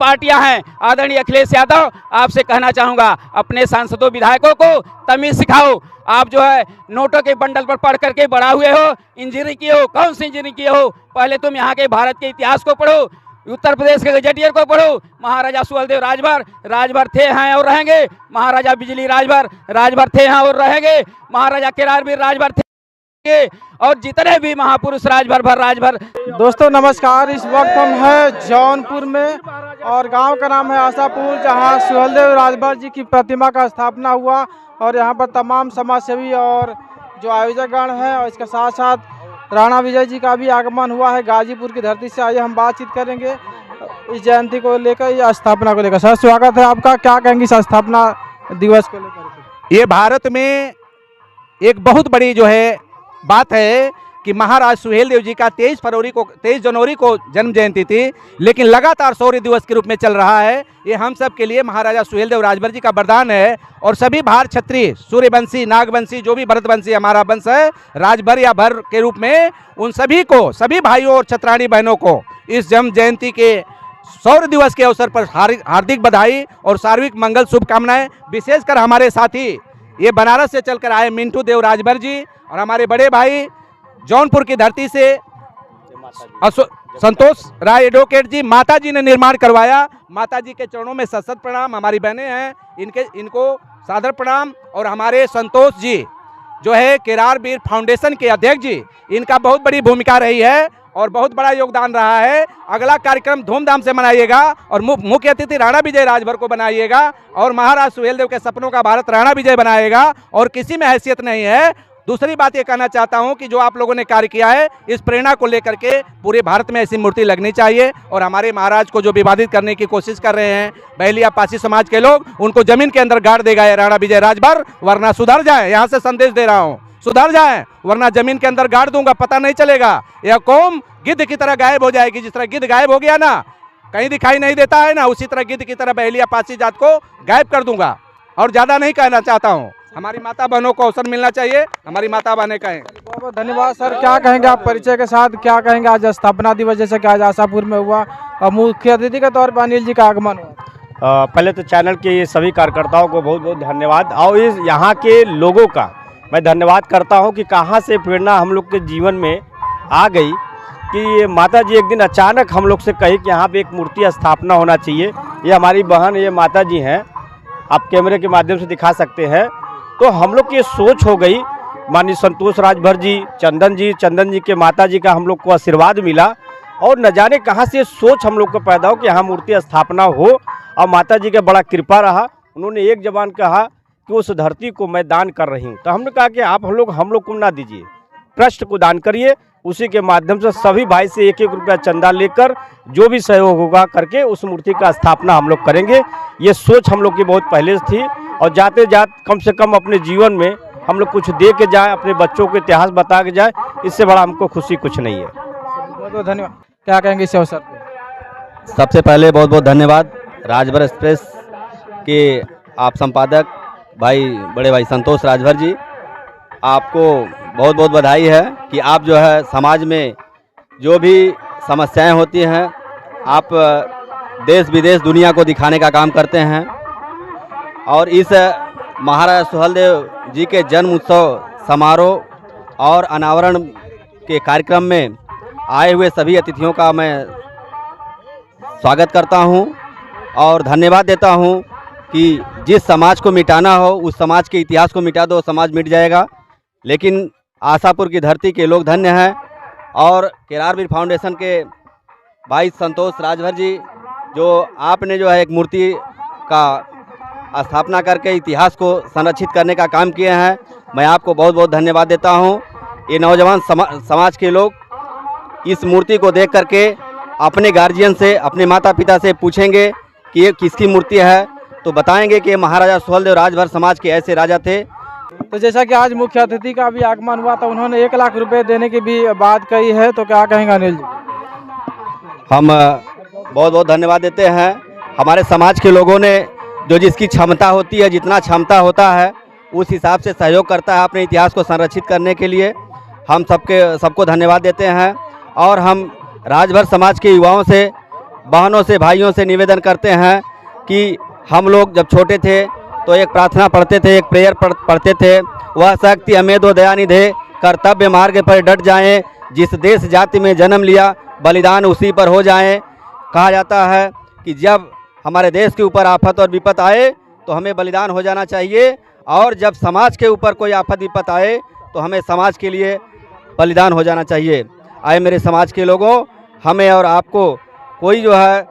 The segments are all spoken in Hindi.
पार्टियां हैं। आदरणीय अखिलेश यादव, आपसे कहना चाहूंगा अपने सांसदों विधायकों को तमीज सिखाओ। आप जो है नोटों के बंडल पर पढ़ करके बड़ा हुए हो, इंजीनियरिंग किए हो, कौन सी इंजीनियरिंग किए हो? पहले तुम यहाँ के भारत के इतिहास को पढ़ो, उत्तर प्रदेश के गजेटियर को पढ़ो। महाराजा सुहेलदेव राजभर थे, हैं और रहेंगे। महाराजा बिजली राजभर थे, हैं और रहेंगे। महाराजा केरारवीर राजभर थे और जितने भी महापुरुष राजभर। दोस्तों नमस्कार, इस वक्त हम हैं जौनपुर में और गांव का नाम है आशापुर, जहां सुहेलदेव राजभर जी की प्रतिमा का स्थापना हुआ और यहां पर तमाम समाजसेवी और जो आयोजकगण हैं और इसके साथ साथ राणा विजय जी का भी आगमन हुआ है गाजीपुर की धरती से। आइए हम बातचीत करेंगे इस जयंती को लेकर या स्थापना को लेकर। सर स्वागत है आपका, क्या कहेंगे इस स्थापना दिवस को लेकर? ये भारत में एक बहुत बड़ी जो है बात है कि महाराज सुहेलदेव जी का 23 जनवरी को जन्म जयंती थी, लेकिन लगातार शौर्य दिवस के रूप में चल रहा है। ये हम सब के लिए महाराजा सुहेलदेव राजभर जी का वरदान है और सभी भार क्षत्रिय, सूर्यवंशी, नागवंशी, जो भी भरतवंशी हमारा वंश है, राजभर या भर के रूप में, उन सभी को, सभी भाइयों और छत्राणी बहनों को इस जन्म जयंती के शौर्य दिवस के अवसर पर हार्दिक बधाई और सार्वजनिक मंगल शुभकामनाएं। विशेषकर हमारे साथी ये बनारस से चलकर आए मिंटू देव राजभर जी और हमारे बड़े भाई जौनपुर की धरती से संतोष राय एडवोकेट जी, माता जी ने निर्माण करवाया। माता जी के चरणों में सत प्रणाम। हमारी बहनें हैं, इनको सादर प्रणाम। और हमारे संतोष जी जो है केरारवीर फाउंडेशन के अध्यक्ष जी, इनका बहुत बड़ी भूमिका रही है और बहुत बड़ा योगदान रहा है। अगला कार्यक्रम धूमधाम से मनाइएगा और मुख्य अतिथि राणा विजय राजभर को बनाइएगा और महाराज सुहेलदेव के सपनों का भारत राणा विजय बनाएगा और किसी में हैसियत नहीं है। दूसरी बात ये कहना चाहता हूं कि जो आप लोगों ने कार्य किया है, इस प्रेरणा को लेकर के पूरे भारत में ऐसी मूर्ति लगनी चाहिए। और हमारे महाराज को जो विवादित करने की कोशिश कर रहे हैं बहलिया पासी समाज के लोग, उनको जमीन के अंदर गाड़ देगा ये राणा विजय राजभर, वरना सुधर जाए। यहाँ से संदेश दे रहा हूँ, सुधर जाए वरना जमीन के अंदर गाड़ दूंगा, पता नहीं चलेगा। यह कौम गिद्ध की तरह गायब हो जाएगी। जिस तरह गिद्ध गायब हो गया ना, कहीं दिखाई नहीं देता है ना, उसी तरह गिद्ध की तरह बहलिया पासी जात को गायब कर दूंगा। और ज्यादा नहीं कहना चाहता हूँ, हमारी माता बहनों को अवसर मिलना चाहिए, हमारी माता बहनें कहें। बहुत बहुत धन्यवाद सर। क्या कहेंगे आप परिचय के साथ, क्या कहेंगे आज स्थापना दिवस जैसे कि आज आशापुर में हुआ और मुख्य अतिथि के तौर पर अनिल जी का आगमन हुआ? पहले तो चैनल के सभी कार्यकर्ताओं को बहुत बहुत धन्यवाद और इस यहाँ के लोगों का मैं धन्यवाद करता हूँ कि कहाँ से प्रेरणा हम लोग के जीवन में आ गई कि माता जी एक दिन अचानक हम लोग से कही कि यहाँ पे एक मूर्ति स्थापना होना चाहिए। ये हमारी बहन, ये माता जी हैं, आप कैमरे के माध्यम से दिखा सकते हैं। तो हम लोग की ये सोच हो गई, माननीय संतोष राजभर जी, चंदन जी के माता जी का हम लोग को आशीर्वाद मिला और न जाने कहाँ से सोच हम लोग को पैदा हो कि यहाँ मूर्ति स्थापना हो। और माता जी का बड़ा कृपा रहा, उन्होंने एक जबान कहा कि उस धरती को मैं दान कर रही हूँ। तो हमने कहा कि आप हम लोग को ना दीजिए, ट्रस्ट को दान करिए। उसी के माध्यम से सभी भाई से 1-1 रुपया चंदा लेकर जो भी सहयोग होगा करके उस मूर्ति का स्थापना हम लोग करेंगे। ये सोच हम लोग की बहुत पहले से थी और जाते कम से कम अपने जीवन में हम लोग कुछ दे के जाए, अपने बच्चों को इतिहास बता के जाए, इससे बड़ा हमको खुशी कुछ नहीं है। बहुत बहुत धन्यवाद। क्या कहेंगे इस अवसर पर? सबसे पहले बहुत बहुत धन्यवाद राजभर एक्सप्रेस के आप संपादक भाई, बड़े भाई संतोष राजभर जी, आपको बहुत बहुत बधाई है कि आप जो है समाज में जो भी समस्याएं होती हैं, आप देश विदेश दुनिया को दिखाने का काम करते हैं। और इस महाराजा सुहेलदेव जी के जन्म उत्सव समारोह और अनावरण के कार्यक्रम में आए हुए सभी अतिथियों का मैं स्वागत करता हूं और धन्यवाद देता हूं कि जिस समाज को मिटाना हो उस समाज के इतिहास को मिटा दो, समाज मिट जाएगा। लेकिन आशापुर की धरती के लोग धन्य हैं और केरारवीर फाउंडेशन के भाई संतोष राजभर जी, जो आपने जो है एक मूर्ति का स्थापना करके इतिहास को संरक्षित करने का काम किए हैं, मैं आपको बहुत बहुत धन्यवाद देता हूं। ये नौजवान समाज के लोग इस मूर्ति को देख करके अपने गार्जियन से, अपने माता पिता से पूछेंगे कि ये किसकी मूर्ति है, तो बताएंगे कि महाराजा सुहेलदेव राजभर समाज के ऐसे राजा थे। तो जैसा कि आज मुख्य अतिथि का भी आगमन हुआ, तो उन्होंने 1 लाख रुपए देने की भी बात कही है, तो क्या कहेंगे अनिल जी? हम बहुत बहुत धन्यवाद देते हैं। हमारे समाज के लोगों ने जो जिसकी क्षमता होती है, जितना क्षमता होता है उस हिसाब से सहयोग करता है अपने इतिहास को संरक्षित करने के लिए। हम सबको धन्यवाद देते हैं और हम राजभर समाज के युवाओं से बहनों से भाइयों से निवेदन करते हैं कि हम लोग जब छोटे थे तो एक प्रार्थना पढ़ते थे, एक प्रेयर पढ़ते थे, वह शक्ति हमें दो दयानिधे, कर्तव्य मार्ग पर डट जाएं, जिस देश जाति में जन्म लिया बलिदान उसी पर हो जाएं। कहा जाता है कि जब हमारे देश के ऊपर आफत और विपत आए तो हमें बलिदान हो जाना चाहिए, और जब समाज के ऊपर कोई आफत विपत आए तो हमें समाज के लिए बलिदान हो जाना चाहिए। आए मेरे समाज के लोगों, हमें और आपको कोई जो है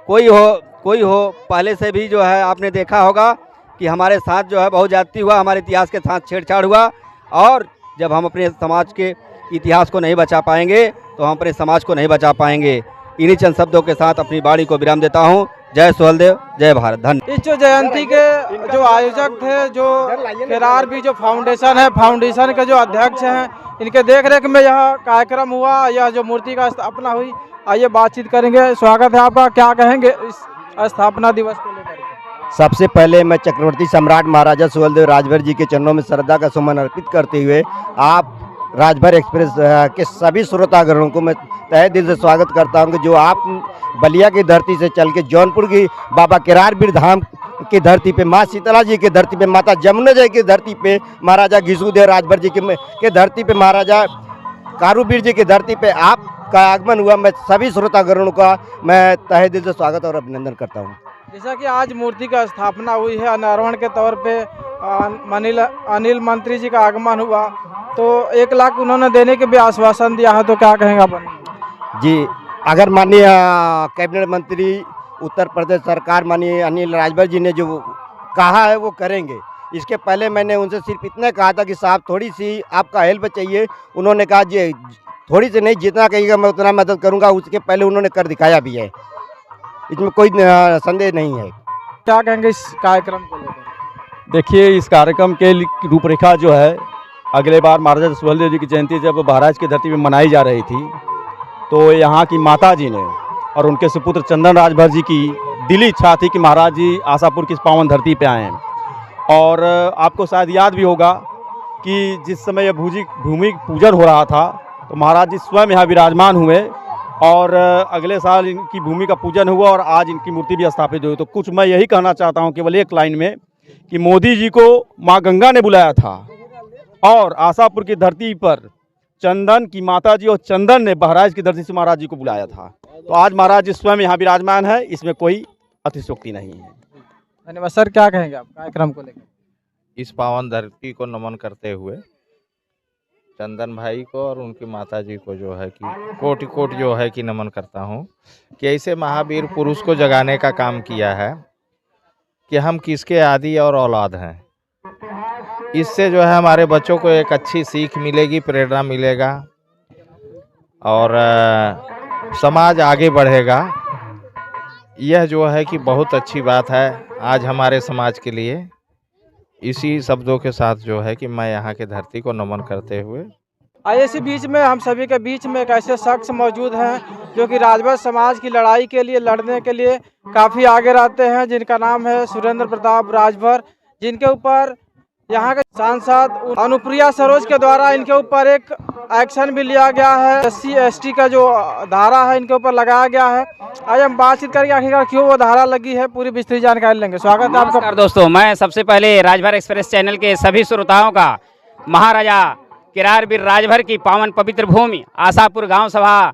कोई हो पहले से भी जो है आपने देखा होगा कि हमारे साथ जो है बहुत ज्यादती हुआ, हमारे इतिहास के साथ छेड़छाड़ हुआ, और जब हम अपने समाज के इतिहास को नहीं बचा पाएंगे तो हम अपने समाज को नहीं बचा पाएंगे। इन्हीं चंद शब्दों के साथ अपनी वाणी को विराम देता हूँ। जय सुहेलदेव, जय भारत। धन्यवाद। इस जो जयंती के जो आयोजक थे, जो केरार भी जो फाउंडेशन है, फाउंडेशन के जो अध्यक्ष हैं, इनके देखरेख में यह कार्यक्रम हुआ, यह जो मूर्ति का स्थापना हुई। आइए बातचीत करेंगे। स्वागत है आपका, क्या कहेंगे इस स्थापना दिवस को लेकर? सबसे पहले मैं चक्रवर्ती सम्राट महाराजा सुहेलदेव राजभर जी के चरणों में श्रद्धा का सुमन अर्पित करते हुए आप राजभर एक्सप्रेस के सभी श्रोतागणों को मैं तहे दिल से स्वागत करता हूं कि जो आप बलिया की धरती से चल के जौनपुर की बाबा केरारबीर धाम की धरती पे, माँ शीतला जी की धरती पे, माता जमुना जी की धरती पे, महाराजा घिसूदेव राजभर जी के धरती पे, महाराजा कारूबीर जी की धरती पे आपका आगमन हुआ। मैं सभी श्रोतागणों का मैं तहे दिल से स्वागत और अभिनंदन करता हूँ। जैसा कि आज मूर्ति का स्थापना हुई है, अनावरण के तौर पे अनिल मंत्री जी का आगमन हुआ, तो 1 लाख उन्होंने देने के भी आश्वासन दिया है, तो क्या कहेंगे आप? जी, अगर माननीय कैबिनेट मंत्री उत्तर प्रदेश सरकार माननीय अनिल राजभर जी ने जो कहा है वो करेंगे। इसके पहले मैंने उनसे सिर्फ इतना कहा था कि साहब थोड़ी सी आपका हेल्प चाहिए। उन्होंने कहा जी थोड़ी सी नहीं, जितना कहिएगा मैं उतना मदद करूंगा। उसके पहले उन्होंने कर दिखाया भी है, इसमें कोई संदेह नहीं है। क्या कहेंगे इस कार्यक्रम को लेकर? देखिए, इस कार्यक्रम के रूपरेखा जो है, अगले बार महाराजा सुहेलदेव जी की जयंती जब महाराज की धरती में मनाई जा रही थी तो यहाँ की माता जी ने और उनके सुपुत्र चंदन राजभर जी की दिली इच्छा थी कि महाराज जी आशापुर की इस पावन धरती पे आएँ। और आपको शायद याद भी होगा कि जिस समय यह भूमि पूजन हो रहा था तो महाराज जी स्वयं यहाँ विराजमान हुए, और अगले साल इनकी भूमि का पूजन हुआ और आज इनकी मूर्ति भी स्थापित हुई। तो कुछ मैं यही कहना चाहता हूँ केवल एक लाइन में कि मोदी जी को माँ गंगा ने बुलाया था और आशापुर की धरती पर चंदन की माता जी और चंदन ने बहराइच की धरती से महाराज जी को बुलाया था। तो आज महाराज जी स्वयं यहाँ विराजमान है, इसमें कोई अतिशयोक्ति नहीं है। धन्यवाद सर। क्या कहेंगे आप कार्यक्रम को लेकर? इस पावन धरती को नमन करते हुए चंदन भाई को और उनकी माता जी को जो है कि कोटि कोटि जो है कि नमन करता हूँ कि ऐसे महावीर पुरुष को जगाने का काम किया है कि हम किसके आदि और औलाद हैं। इससे जो है हमारे बच्चों को एक अच्छी सीख मिलेगी, प्रेरणा मिलेगा और समाज आगे बढ़ेगा। यह जो है कि बहुत अच्छी बात है आज हमारे समाज के लिए। इसी शब्दों के साथ जो है कि मैं यहाँ के धरती को नमन करते हुए इसी बीच में हम सभी के बीच में एक ऐसे शख्स मौजूद हैं जो कि राजभर समाज की लड़ाई के लिए, लड़ने के लिए काफ़ी आगे रहते हैं, जिनका नाम है सुरेंद्र प्रताप राजभर, जिनके ऊपर यहाँ के सांसद अनुप्रिया सरोज के द्वारा इनके ऊपर एक एक्शन भी लिया गया है। SC/ST का जो धारा है इनके ऊपर लगाया गया है। आज हम बातचीत करेंगे आखिरकार क्यों वो धारा लगी है, पूरी विस्तृत जानकारी लेंगे। स्वागत है आपका। दोस्तों, मैं सबसे पहले राजभर एक्सप्रेस चैनल के सभी श्रोताओं का महाराजा केरारबीर राजभर की पावन पवित्र भूमि आशापुर गांव सभा,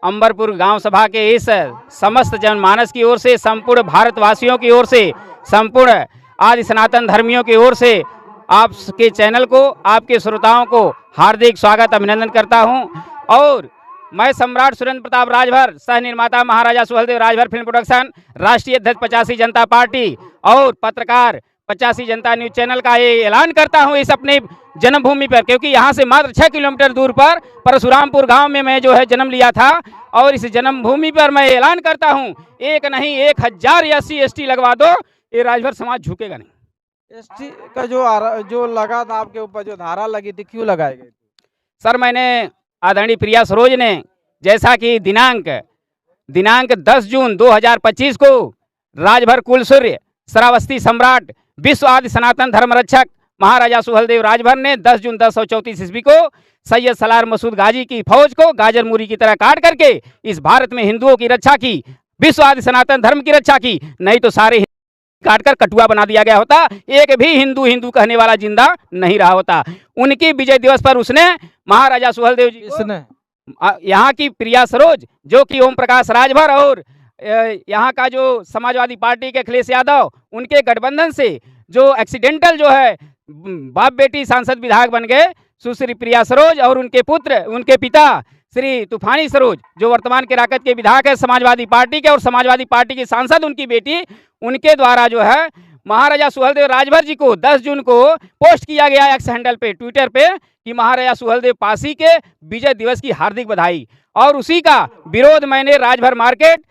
अंबरपुर गांव सभा के इस समस्त जनमानस की ओर से, संपूर्ण भारतवासियों की ओर से, संपूर्ण आदि सनातन धर्मियों की ओर से आपके चैनल को, आपके श्रोताओं को हार्दिक स्वागत अभिनंदन करता हूं। और मैं सम्राट सुरेंद्र प्रताप राजभर, सह निर्माता महाराजा सुहेलदेव राजभर फिल्म प्रोडक्शन, राष्ट्रीय अध्यक्ष 85 जनता पार्टी और पत्रकार 85 जनता न्यूज चैनल का ये ऐलान करता हूं इस अपने जन्मभूमि पर, क्योंकि यहां से मात्र 6 किलोमीटर दूर पर परशुरामपुर गांव में मैं जो है जन्म लिया था। और इस जन्मभूमि पर मैं ऐलान करता हूं, एक नहीं 1000 SC/ST लगवा दो, ये राजभर समाज झुकेगा नहीं। ST का जो लगा था आपके ऊपर, जो धारा लगी थी, क्यों लगाई गई? सर, मैंने आदरणीय प्रिया सरोज ने जैसा कि दिनांक 10 जून 2025 को राजभर कुलसूर्य श्रावस्ती सम्राट विश्व आदि सनातन धर्म रक्षक महाराजा सुहेलदेव राजभर ने 10 जून 1034 ईस्वी को सैयद सलार मसूद गाजी की फौज को गाजर मूरी की तरह काट करके इस भारत में हिंदुओं की रक्षा की, विश्व आदि सनातन धर्म की रक्षा की, नहीं तो सारे काटकर कटुआ बना दिया गया होता, एक भी हिंदू हिंदू कहने वाला जिंदा नहीं रहा होता। उनकी विजय दिवस पर उसने महाराजा सुहेलदेव जी इसने यहाँ की प्रिया सरोज, जो कि ओम प्रकाश राजभर और यहाँ का जो समाजवादी पार्टी के अखिलेश यादव, उनके गठबंधन से जो एक्सीडेंटल जो है बाप बेटी सांसद विधायक बन गए, सुश्री प्रिया सरोज और उनके पुत्र, उनके पिता श्री तूफानी सरोज, जो वर्तमान केराकत के विधायक है समाजवादी पार्टी के, और समाजवादी पार्टी की सांसद उनकी बेटी, उनके द्वारा जो है महाराजा सुहेलदेव राजभर जी को 10 जून को पोस्ट किया गया एक्स हैंडल पे, ट्विटर पे, कि महाराजा सुहेलदेव पासी के विजय दिवस की हार्दिक बधाई। और उसी का विरोध मैंने राजभर मार्केट,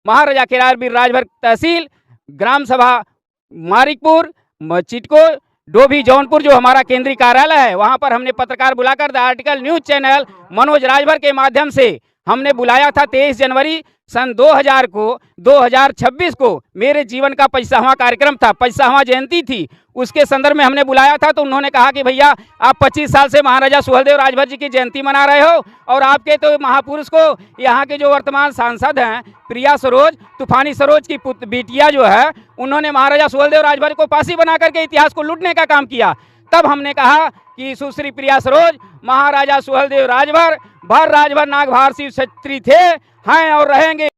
महाराजा केरारवीर राजभर तहसील, ग्राम सभा मारिकपुर, चिटको, डोभी, जौनपुर, जो हमारा केंद्रीय कार्यालय है, वहां पर हमने पत्रकार बुलाकर the article news channel Manoj Rajbhar के माध्यम से हमने बुलाया था 23 जनवरी सन 2026 को। मेरे जीवन का 50वां कार्यक्रम था, 50वां जयंती थी, उसके संदर्भ में हमने बुलाया था। तो उन्होंने कहा कि भैया आप 25 साल से महाराजा सुहेलदेव राजभर जी की जयंती मना रहे हो, और आपके तो महापुरुष को यहाँ के जो वर्तमान सांसद हैं प्रिया सरोज, तूफानी सरोज की बेटिया जो है, उन्होंने महाराजा सुहेलदेव राजभर को फांसी बना करके इतिहास को लूटने का काम किया। तब हमने कहा कि सुश्री प्रिया सरोज, महाराजा सुहेलदेव राजभर भर राजभर नागभार शिव क्षत्रिय थे, हैं और रहेंगे,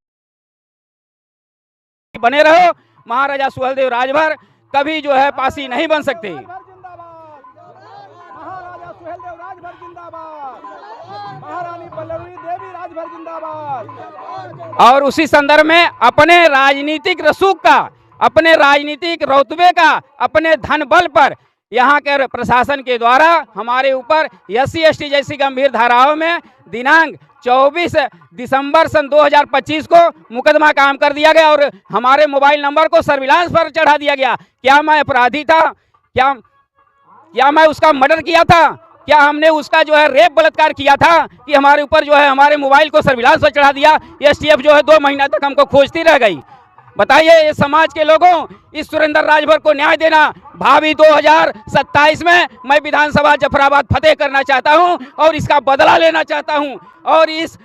बने रहो। महाराजा सुहेलदेव राजभर कभी जो है पासी नहीं बन सकते। महाराजा सुहेलदेव राजभर जिंदाबाद, महारानी पल्लवी देवी राजभर जिंदाबाद। और उसी संदर्भ में अपने राजनीतिक रसूख का, अपने राजनीतिक रौतबे का, अपने धन बल पर यहाँ के प्रशासन के द्वारा हमारे ऊपर SC/ST जैसी गंभीर धाराओं में दिनांक 24 दिसंबर सन 2025 को मुकदमा काम कर दिया गया, और हमारे मोबाइल नंबर को सर्विलांस पर चढ़ा दिया गया। क्या मैं अपराधी था? क्या मैं उसका मर्डर किया था? क्या हमने उसका जो है रेप बलात्कार किया था कि हमारे ऊपर जो है हमारे मोबाइल को सर्विलांस पर चढ़ा दिया? STF जो है 2 महीना तक हमको खोजती रह गई। बताइए ये समाज के लोगों, इस सुरेंद्र राजभर को न्याय देना। भावी 2027 में मैं विधानसभा जफराबाद फतेह करना चाहता हूं और इसका बदला लेना चाहता हूं, और इस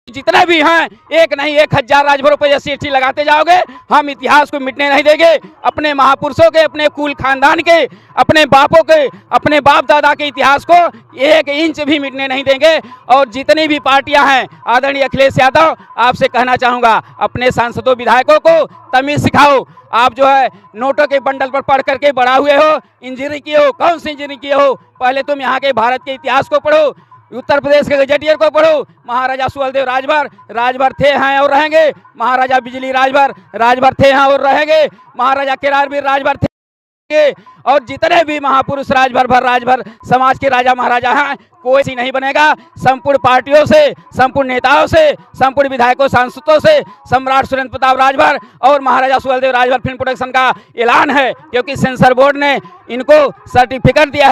जितने भी हैं, एक नहीं 1000 राजभरों पर SC/ST लगाते जाओगे, हम इतिहास को मिटने नहीं देंगे। अपने महापुरुषों के, अपने कुल खानदान के, अपने बापों के, अपने बाप दादा के इतिहास को 1 इंच भी मिटने नहीं देंगे। और जितनी भी पार्टियां हैं, आदरणीय अखिलेश यादव, आपसे कहना चाहूँगा, अपने सांसदों विधायकों को तमीज़ सिखाओ। आप जो है नोटों के बंडल पर पढ़ करके बड़ा हुए हो, इंजीनियरिंग किए हो, कौन सी इंजीनियरिंग किए हो? पहले तुम यहाँ के भारत के इतिहास को पढ़ो, उत्तर प्रदेश के गजेटियर को पढ़ो। महाराजा सुहेलदेव राजभर थे, हैं और रहेंगे। महाराजा बिजली राजभर थे, हैं और रहेंगे। महाराजा केरारवीर राजभर थे, और जितने भी महापुरुष राजभर समाज के राजा महाराजा हैं, कोई सी नहीं बनेगा। संपूर्ण पार्टियों से, संपूर्ण नेताओं से, संपूर्ण विधायकों, सांसदों से सम्राट सुरेंद्र प्रताप राजभर और महाराजा सुहेलदेव राजभर फिल्म प्रोडक्शन का ऐलान है, क्योंकि सेंसर बोर्ड ने इनको सर्टिफिकेट दिया है,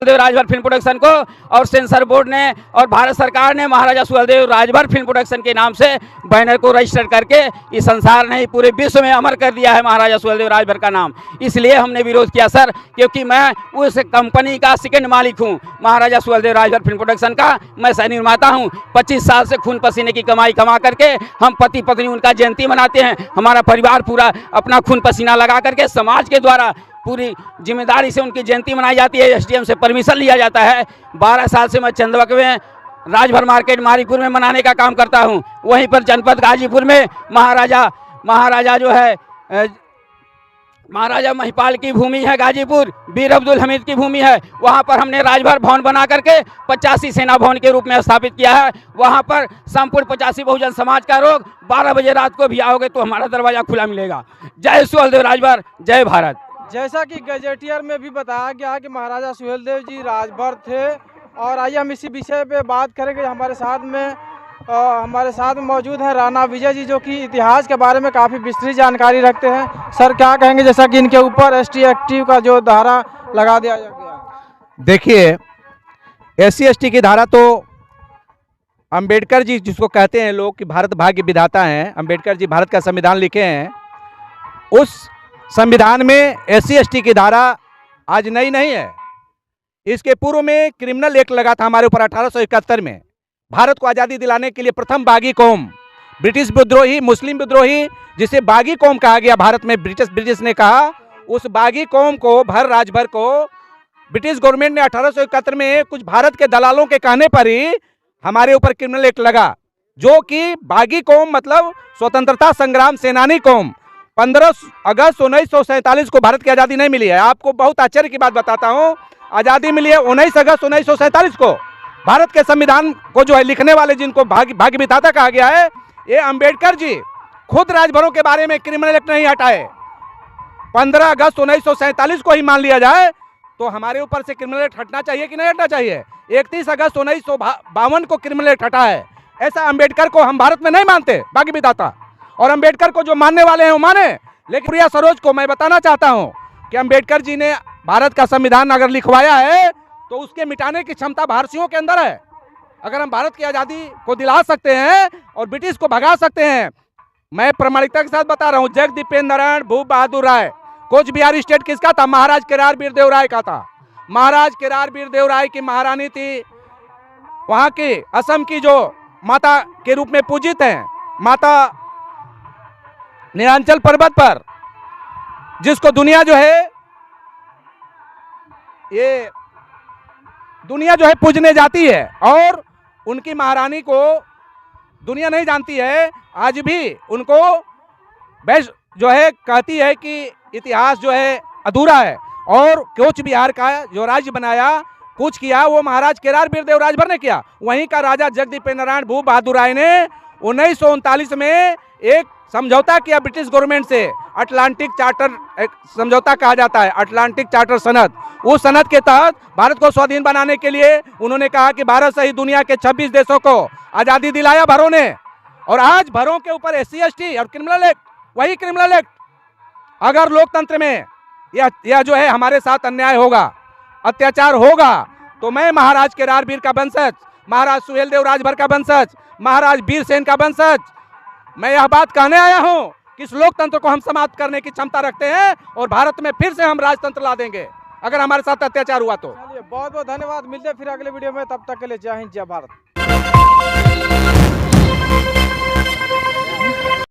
सुहेलदेव राजभर फिल्म प्रोडक्शन को, और सेंसर बोर्ड ने और भारत सरकार ने महाराजा सुहेलदेव राजभर फिल्म प्रोडक्शन के नाम से बैनर को रजिस्टर करके इस संसार नहीं पूरे विश्व में अमर कर दिया है महाराजा सुहेलदेव राजभर का नाम। इसलिए हमने विरोध किया सर, क्योंकि मैं उस कंपनी का सेकंड मालिक हूं, महाराजा सुहेलदेव राजभर फिल्म प्रोडक्शन का मैं सह निर्माता हूं। 25 साल से खून पसीने की कमाई कमा करके हम पति पत्नी उनका जयंती मनाते हैं। हमारा परिवार पूरा अपना खून पसीना लगा करके समाज के द्वारा पूरी जिम्मेदारी से उनकी जयंती मनाई जाती है। SDM से परमिशन लिया जाता है। 12 साल से मैं चंदवक में राजभर मार्केट मारिकपुर में मनाने का काम करता हूं। वहीं पर जनपद गाजीपुर में महाराजा जो है महाराजा महिपाल की भूमि है, गाजीपुर बीर अब्दुल हमीद की भूमि है, वहाँ पर हमने राजभर भवन बना करके 85 सेना भवन के रूप में स्थापित किया है। वहाँ पर संपूर्ण 85 बहुजन समाज का लोग 12 बजे रात को भी आओगे तो हमारा दरवाजा खुला मिलेगा। जय सुहेलदेव राजभर, जय भारत। जैसा कि गजेटियर में भी बताया गया कि महाराजा सुहेलदेव जी राजभर थे, और आइए हम इसी विषय पे बात करेंगे। हमारे साथ मौजूद हैं राणा विजय जी, जो कि इतिहास के बारे में काफ़ी विस्तृत जानकारी रखते हैं। सर क्या कहेंगे, जैसा कि इनके ऊपर ST/ST का जो धारा लगा दिया गया? देखिए, SC/ST की धारा तो अंबेडकर जी, जिसको कहते हैं लोग कि भारत भाग्य विधाता हैं, अंबेडकर जी भारत का संविधान लिखे हैं। उस संविधान में SC/ST की धारा आज नई नहीं है। इसके पूर्व में क्रिमिनल एक्ट लगा था हमारे ऊपर 1871 में। भारत को आज़ादी दिलाने के लिए प्रथम बागी कौम ब्रिटिश विद्रोही, मुस्लिम विद्रोही, जिसे बागी कौम कहा गया भारत में, ब्रिटिश ने कहा, उस बागी कौम को, भर राजभर को ब्रिटिश गवर्नमेंट ने 1871 में कुछ भारत के दलालों के कहने पर ही हमारे ऊपर क्रिमिनल एक्ट लगा, जो कि बागी कौम मतलब स्वतंत्रता संग्राम सेनानी कौम। 15 अगस्त 1947 को भारत की आज़ादी नहीं मिली है। आपको बहुत आश्चर्य की बात बताता हूँ, आज़ादी मिली है 19 अगस्त 1947 को। भारत के संविधान को जो है लिखने वाले, जिनको भाग्य विधाता कहा गया है, ये अंबेडकर जी खुद राजभरों के बारे में क्रिमिनल एक्ट नहीं हटाए। 15 अगस्त 1947 को ही मान लिया जाए तो हमारे ऊपर से क्रिमिनल एक्ट हटना चाहिए कि नहीं हटना चाहिए? 31 अगस्त 1952 को क्रिमिनल एक्ट हटा है। ऐसा अंबेडकर को हम भारत में नहीं मानते, बाकी विधाता, और अंबेडकर को जो मानने वाले हैं वो माने। लेकिन प्रिया सरोज को मैं बताना चाहता हूं कि अंबेडकर जी ने भारत का संविधान अगर लिखवाया है तो उसके मिटाने की क्षमता भारतीयों के अंदर है। अगर हम भारत की आज़ादी को दिला सकते हैं और ब्रिटिश को भगा सकते हैं, मैं प्रामाणिकता के साथ बता रहा हूं, जगदीपेंद्र नारायण भूप बहादुर राय, कोच बिहार स्टेट किसका था? महाराज केरार वीरदेव राय का था। महाराज केरार वीरदेव राय की महारानी थी, वहां की असम की जो माता के रूप में पूजित हैं, माता नीलांचल पर्वत पर, जिसको दुनिया जो है, ये दुनिया जो है पूजने जाती है, और उनकी महारानी को दुनिया नहीं जानती है। आज भी उनको बेस्ट जो है कहती है कि इतिहास जो है अधूरा है, और कोच बिहार का जो राज्य बनाया, कूच किया, वो महाराज केरार वीरदेव राजभर ने किया। वहीं का राजा जगदीपेंद्र नारायण भूप बहादुर राय ने 1939 में एक समझौता किया ब्रिटिश गवर्नमेंट से, अटलांटिक चार्टर समझौता कहा जाता है, अटलांटिक चार्टर सनद। उस सनद के तहत भारत को स्वाधीन बनाने के लिए उन्होंने कहा कि भारत सहित दुनिया के 26 देशों को आज़ादी दिलाया भरों ने। और आज भरों के ऊपर SC ST और क्रिमिनल एक्ट, वही क्रिमिनल एक्ट। अगर लोकतंत्र में यह जो है हमारे साथ अन्याय होगा, अत्याचार होगा, तो मैं महाराज केरार वीर का वंशज, महाराज सुहेलदेव राजभर का वंशज, महाराज वीरसेन का वंशज, मैं यह बात कहने आया हूं कि इस लोकतंत्र को हम समाप्त करने की क्षमता रखते हैं और भारत में फिर से हम राजतंत्र ला देंगे अगर हमारे साथ अत्याचार हुआ तो। चलिए, बहुत बहुत धन्यवाद। मिलते हैं फिर अगले वीडियो में, तब तक के लिए जय हिंद, जय भारत।